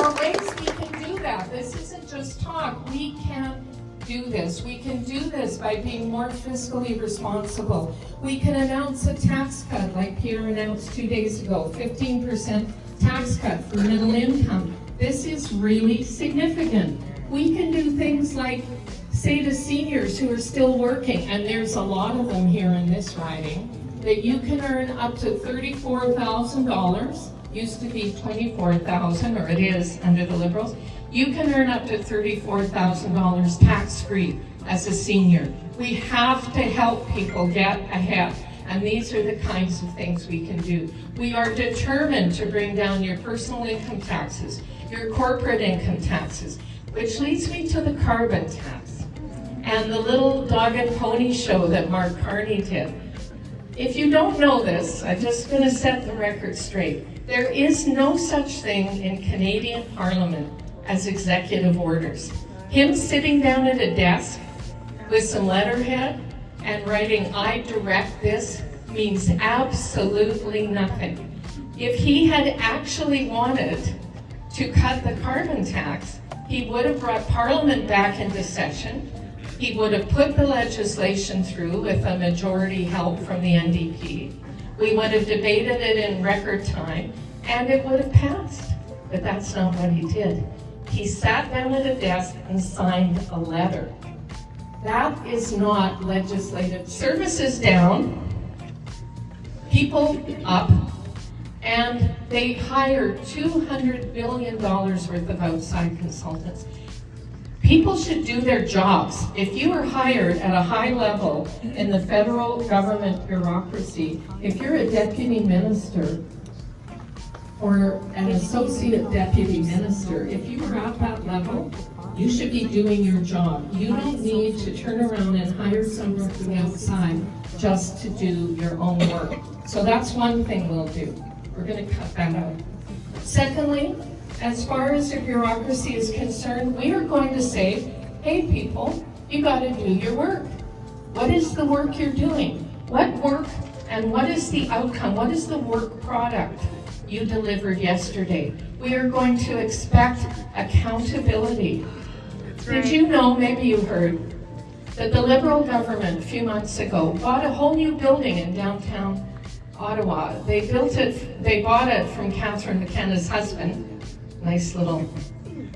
are ways we can do that. This isn't just talk. We can do this. We can do this by being more fiscally responsible. We can announce a tax cut like Pierre announced 2 days ago, 15% tax cut for middle income. This is really significant. We can do things like say to seniors who are still working, and there's a lot of them here in this riding, that you can earn up to $34,000, used to be $24,000, or it is under the Liberals. You can earn up to $34,000 tax-free as a senior. We have to help people get ahead, and these are the kinds of things we can do. We are determined to bring down your personal income taxes, your corporate income taxes, which leads me to the carbon tax and the little dog and pony show that Mark Carney did. If you don't know this, I'm just going to set the record straight. There is no such thing in Canadian Parliament as executive orders. Him sitting down at a desk with some letterhead and writing, "I direct this," means absolutely nothing. If he had actually wanted to cut the carbon tax, he would have brought Parliament back into session. He would have put the legislation through with a majority help from the NDP. We would have debated it in record time, and it would have passed. But that's not what he did. He sat down at a desk and signed a letter. That is not legislative. Services down, people up, and they hired $200 billion worth of outside consultants. People should do their jobs. If you are hired at a high level in the federal government bureaucracy, if you're a deputy minister or an associate deputy minister, if you are at that level, you should be doing your job. You don't need to turn around and hire someone from the outside just to do your own work. So that's one thing we'll do. We're going to cut that out. Secondly, as far as the bureaucracy is concerned, we are going to say, hey people, you got to do your work. What is the work you're doing? What work and what is the outcome? What is the work product you delivered yesterday? We are going to expect accountability. Did you know, maybe you heard, that the Liberal government a few months ago bought a whole new building in downtown Ottawa. They bought it from Catherine McKenna's husband, nice little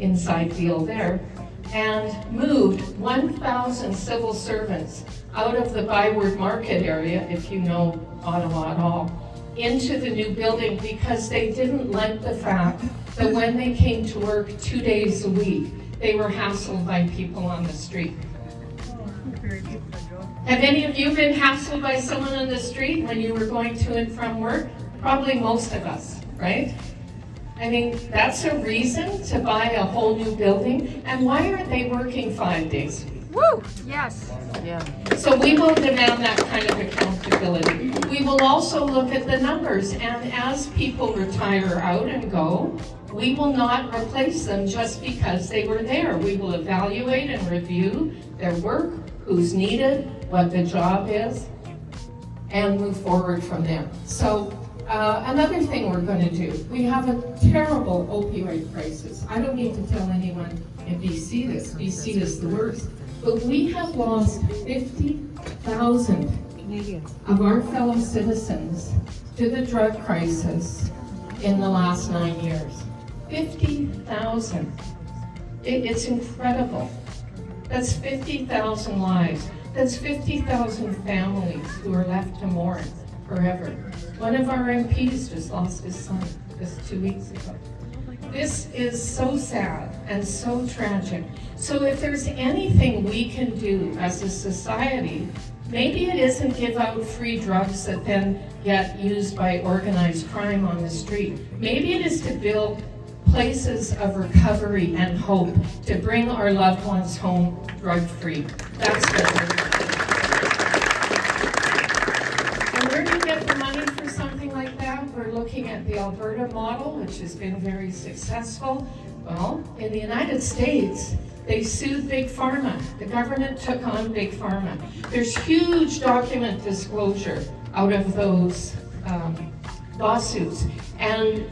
inside deal there, and moved 1,000 civil servants out of the Byward Market area, if you know Ottawa at all, into the new building because they didn't like the fact that when they came to work 2 days a week, they were hassled by people on the street. Have any of you been hassled by someone on the street when you were going to and from work? Probably most of us, right? I mean, that's a reason to buy a whole new building. And why aren't they working 5 days a week? Woo! Yes. Yeah. So we will demand that kind of accountability. We will also look at the numbers, and as people retire out and go, we will not replace them just because they were there. We will evaluate and review their work, who's needed, what the job is, and move forward from there. So another thing we're going to do, we have a terrible opioid crisis. I don't need to tell anyone in BC this. BC is the worst. But we have lost 50,000 Canadians of our fellow citizens to the drug crisis in the last 9 years. 50,000. It's incredible. That's 50,000 lives. That's 50,000 families who are left to mourn forever. One of our MPs just lost his son just 2 weeks ago. This is so sad and so tragic. So if there's anything we can do as a society, maybe it isn't give out free drugs that then get used by organized crime on the street. Maybe it is to build places of recovery and hope to bring our loved ones home drug-free. That's what we're doing. And where do you get the money for something like that? We're looking at the Alberta model, which has been very successful. Well, in the United States, they sued Big Pharma. The government took on Big Pharma. There's huge document disclosure out of those lawsuits. And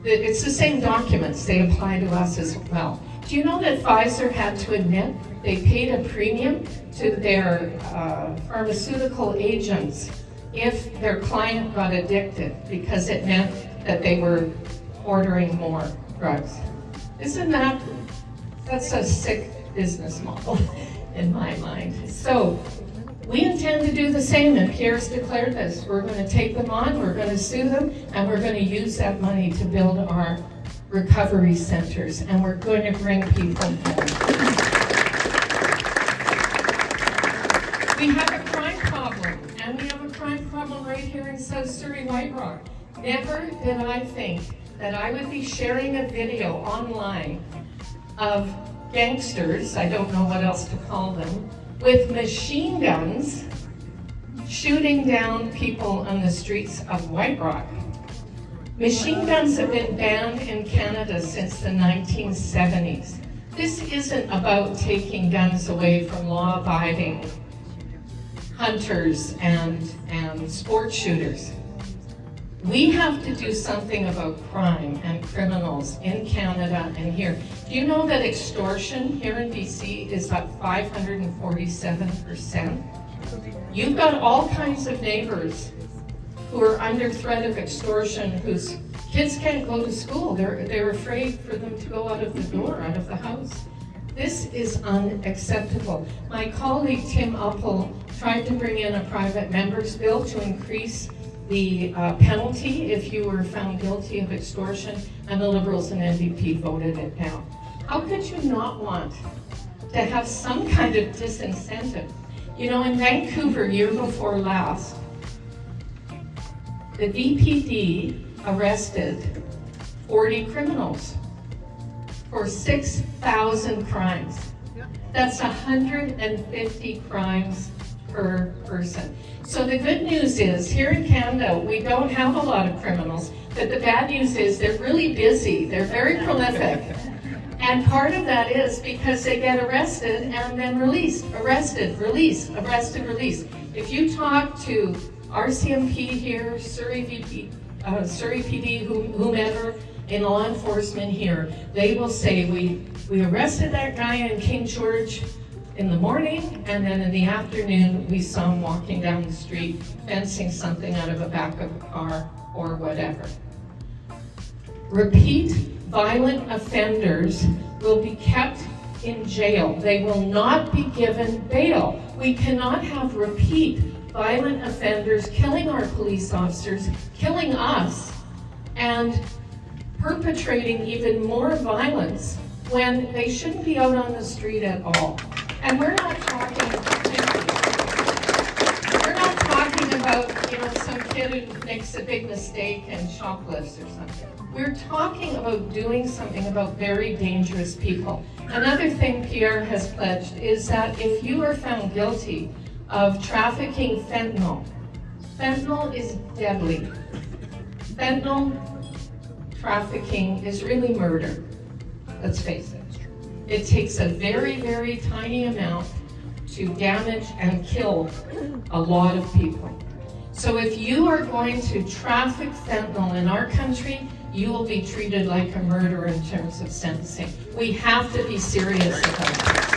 It's the same documents, they apply to us as well. Do you know that Pfizer had to admit they paid a premium to their pharmaceutical agents if their client got addicted, because it meant that they were ordering more drugs? Isn't that's a sick business model in my mind. So we intend to do the same, and Pierre's declared this. We're going to take them on, we're going to sue them, and we're going to use that money to build our recovery centers, and we're going to bring people home. We have a crime problem, and we have a crime problem right here in South Surrey, White Rock. Never did I think that I would be sharing a video online of gangsters, I don't know what else to call them, with machine guns shooting down people on the streets of White Rock. Machine guns have been banned in Canada since the 1970s. This isn't about taking guns away from law-abiding hunters and sport shooters. We have to do something about crime and criminals in Canada and here. Do you know that extortion here in BC is up 547%? You've got all kinds of neighbors who are under threat of extortion, whose kids can't go to school. They're afraid for them to go out of the door, out of the house. This is unacceptable. My colleague Tim Uppel tried to bring in a private member's bill to increase the penalty if you were found guilty of extortion, and the Liberals and NDP voted it down. How could you not want to have some kind of disincentive? You know, in Vancouver, year before last, the VPD arrested 40 criminals for 6,000 crimes. That's 150 crimes per person. So the good news is, here in Canada, we don't have a lot of criminals, but the bad news is they're really busy, they're very prolific. And part of that is because they get arrested and then released, arrested, released, arrested, released. If you talk to RCMP here, Surrey PD, whomever in law enforcement here, they will say, we arrested that guy in King George in the morning, and then in the afternoon we saw him walking down the street fencing something out of the back of a car or whatever. Repeat violent offenders will be kept in jail. They will not be given bail. We cannot have repeat violent offenders killing our police officers, killing us, and perpetrating even more violence when they shouldn't be out on the street at all. And we're not talking about, some kid who makes a big mistake and shoplifts or something. We're talking about doing something about very dangerous people. Another thing Pierre has pledged is that if you are found guilty of trafficking fentanyl is deadly. Fentanyl trafficking is really murder, let's face it. It takes a very, very tiny amount to damage and kill a lot of people. So if you are going to traffic fentanyl in our country, you will be treated like a murderer in terms of sentencing. We have to be serious about this.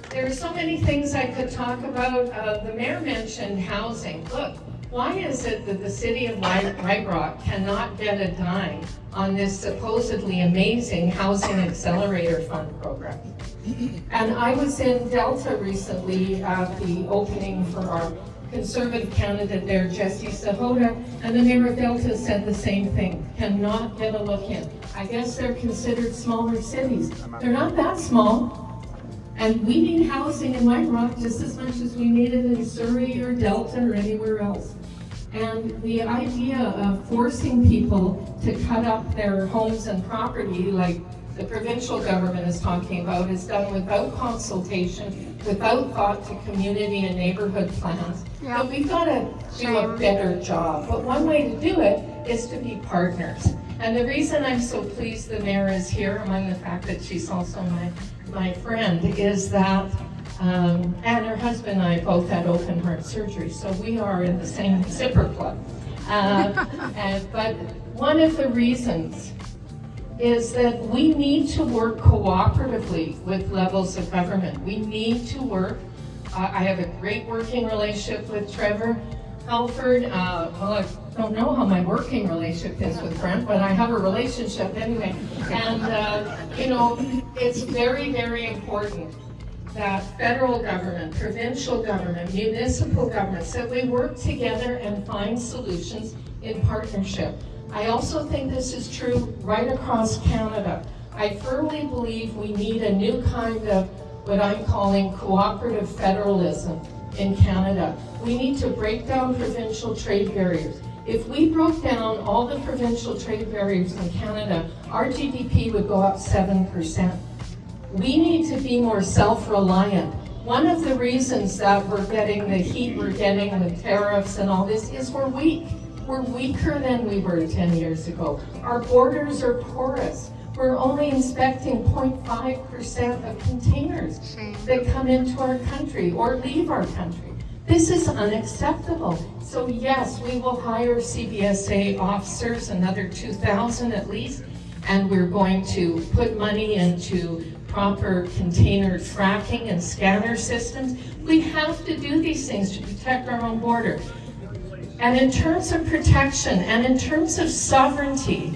There are so many things I could talk about. The mayor mentioned housing. Look, why is it that the city of White Rock cannot get a dime on this supposedly amazing Housing Accelerator Fund program? And I was in Delta recently at the opening for our Conservative candidate there, Jesse Sahota, and the mayor of Delta said the same thing, cannot get a look in. I guess they're considered smaller cities. They're not that small. And we need housing in White Rock just as much as we need it in Surrey or Delta or anywhere else. And the idea of forcing people to cut up their homes and property, like the provincial government is talking about, is done without consultation, without thought to community and neighborhood plans. Yeah. But we've got to do a better job. But one way to do it is to be partners. And the reason I'm so pleased the mayor is here, among the fact that she's also my friend, is that And her husband and I both had open heart surgery, so we are in the same zipper club. But one of the reasons is that we need to work cooperatively with levels of government. We need to work. I have a great working relationship with Trevor Halford. Well, I don't know how my working relationship is with Brent, but I have a relationship anyway. And, you know, it's very, very important that federal government, provincial government, municipal governments, that we work together and find solutions in partnership. I also think this is true right across Canada. I firmly believe we need a new kind of what I'm calling cooperative federalism in Canada. We need to break down provincial trade barriers. If we broke down all the provincial trade barriers in Canada, our GDP would go up 7%. We need to be more self-reliant. One of the reasons that we're getting the heat we're getting with tariffs and all this is we're weak. We're weaker than we were 10 years ago. Our borders are porous. We're only inspecting 0.5% of containers that come into our country or leave our country. This is unacceptable. So yes, we will hire CBSA officers, another 2,000 at least, and we're going to put money into proper container tracking and scanner systems. We have to do these things to protect our own border. And in terms of protection and in terms of sovereignty,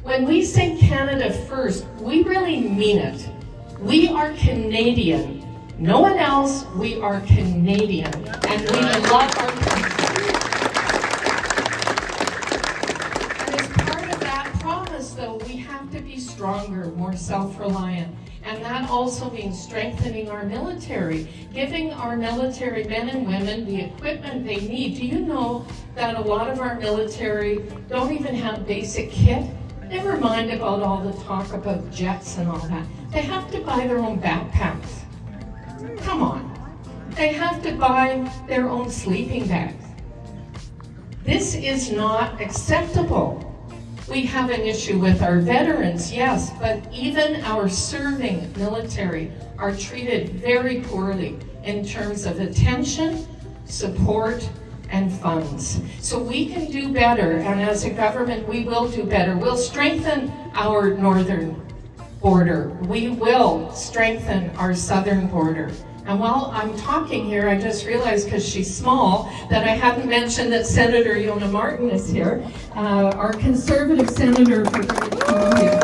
when we say Canada first, we really mean it. We are Canadian. No one else, we are Canadian. And we love our country. And as part of that promise, though, we have to be stronger, more self-reliant. And that also means strengthening our military, giving our military men and women the equipment they need. Do you know that a lot of our military don't even have basic kit? Never mind about all the talk about jets and all that. They have to buy their own backpacks. Come on. They have to buy their own sleeping bags. This is not acceptable. We have an issue with our veterans, yes, but even our serving military are treated very poorly in terms of attention, support, and funds. So we can do better, and as a government, we will do better. We'll strengthen our northern border. We will strengthen our southern border. And while I'm talking here, I just realized, because she's small, that I hadn't mentioned that Senator Yona Martin is here, our Conservative Senator for British Columbia.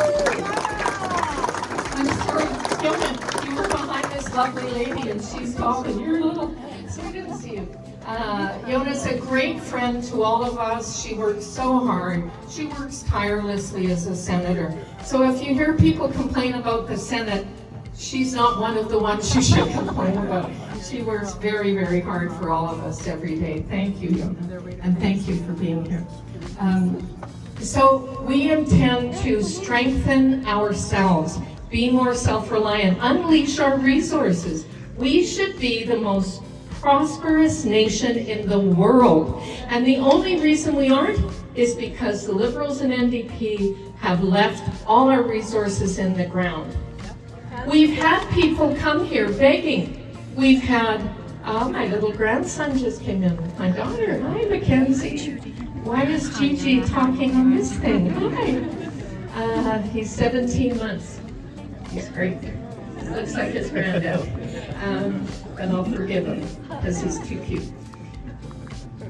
I'm sorry, Yona, you were behind this lovely lady, and she's tall, and you're little, so I didn't see you. Yona's a great friend to all of us. She works so hard. She works tirelessly as a senator. So if you hear people complain about the Senate, she's not one of the ones you should complain about. She works very, very hard for all of us every day. Thank you, Yona, and thank you for being here. So we intend to strengthen ourselves, be more self-reliant, unleash our resources. We should be the most prosperous nation in the world. And the only reason we aren't is because the Liberals and NDP have left all our resources in the ground. We've had people come here begging. We've had, my little grandson just came in with my daughter. Hi, Mackenzie. Why is Gigi talking on this thing? Hi. He's 17 months. He's great. Looks like his granddad. And I'll forgive him because he's too cute.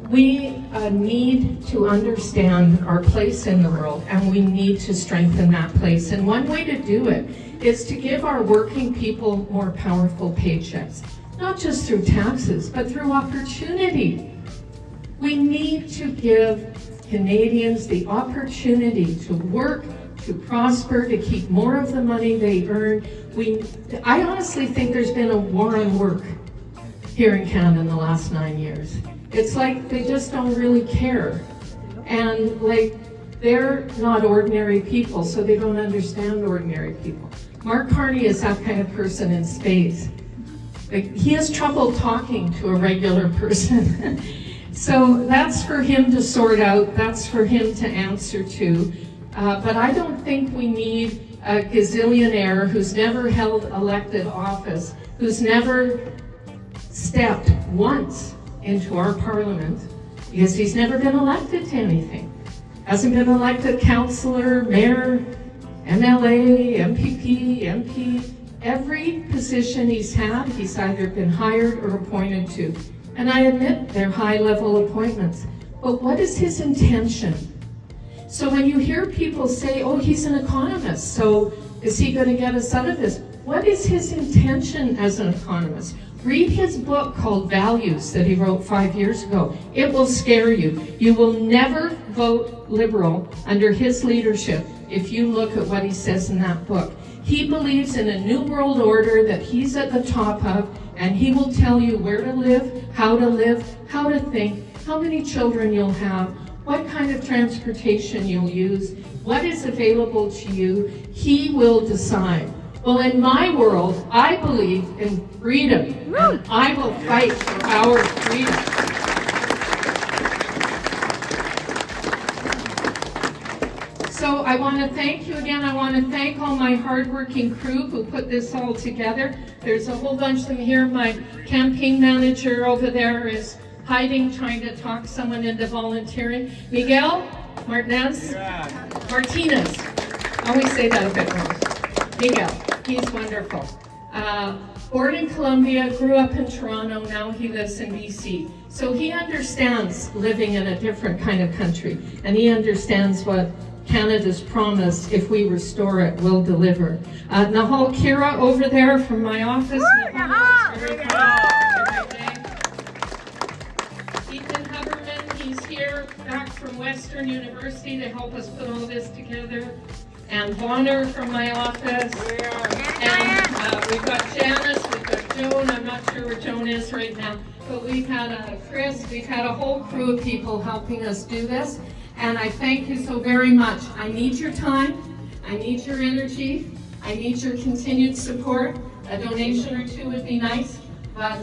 We need to understand our place in the world, and we need to strengthen that place. And one way to do it is to give our working people more powerful paychecks, not just through taxes, but through opportunity. We need to give Canadians the opportunity to work, to prosper, to keep more of the money they earn. I honestly think there's been a war on work here in Canada in the last 9 years. It's like they just don't really care. And like, they're not ordinary people, so they don't understand ordinary people. Mark Carney is that kind of person in spades. Like, he has trouble talking to a regular person. So that's for him to sort out, that's for him to answer to. But I don't think we need a gazillionaire who's never held elected office, who's never stepped once into our parliament, because he's never been elected to anything. Hasn't been elected councillor, mayor, MLA, MPP, MP. Every position he's had, he's either been hired or appointed to. And I admit they're high-level appointments. But what is his intention? So when you hear people say, oh, he's an economist, so is he going to get us out of this? What is his intention as an economist? Read his book called Values that he wrote 5 years ago. It will scare you. You will never vote Liberal under his leadership if you look at what he says in that book. He believes in a new world order that he's at the top of, and he will tell you where to live, how to think, how many children you'll have, what kind of transportation you'll use, what is available to you. He will decide. Well, in my world, I believe in freedom, and I will fight for our freedom. So I want to thank you again. I want to thank all my hardworking crew who put this all together. There's a whole bunch of them here. My campaign manager over there is hiding, trying to talk someone into volunteering. Miguel Martinez. I always say that a bit wrong. Miguel, he's wonderful. Born in Colombia, grew up in Toronto, now he lives in BC. So he understands living in a different kind of country, and he understands what Canada's promise, if we restore it, will deliver. Nahal Kira over there from my office. Ethan Huberman, he's here back from Western University to help us put all this together. And Bonner from my office. And we've got Janice, we've got Joan. I'm not sure where Joan is right now. But we've had Chris, we've had a whole crew of people helping us do this. And I thank you so very much. I need your time, I need your energy, I need your continued support. A donation or two would be nice, but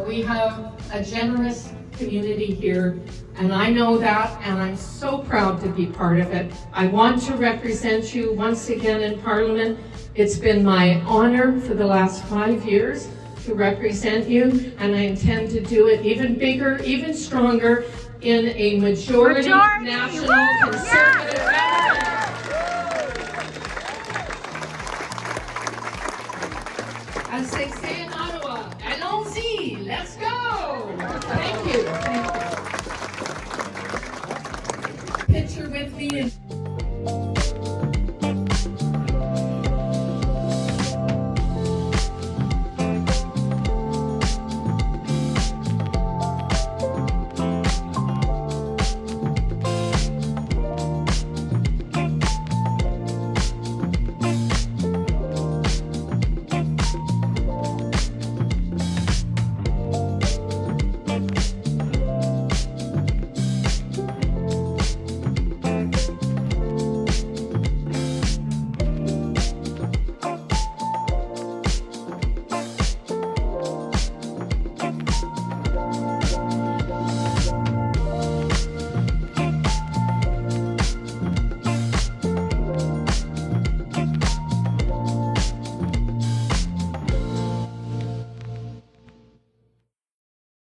we have a generous community here, and I know that, and I'm so proud to be part of it. I want to represent you once again in Parliament. It's been my honor for the last 5 years to represent you, and I intend to do it even bigger, even stronger, in a majority national conservative government. As they say in Ottawa, allons-y, let's go. Thank you. Thank you. Picture with me.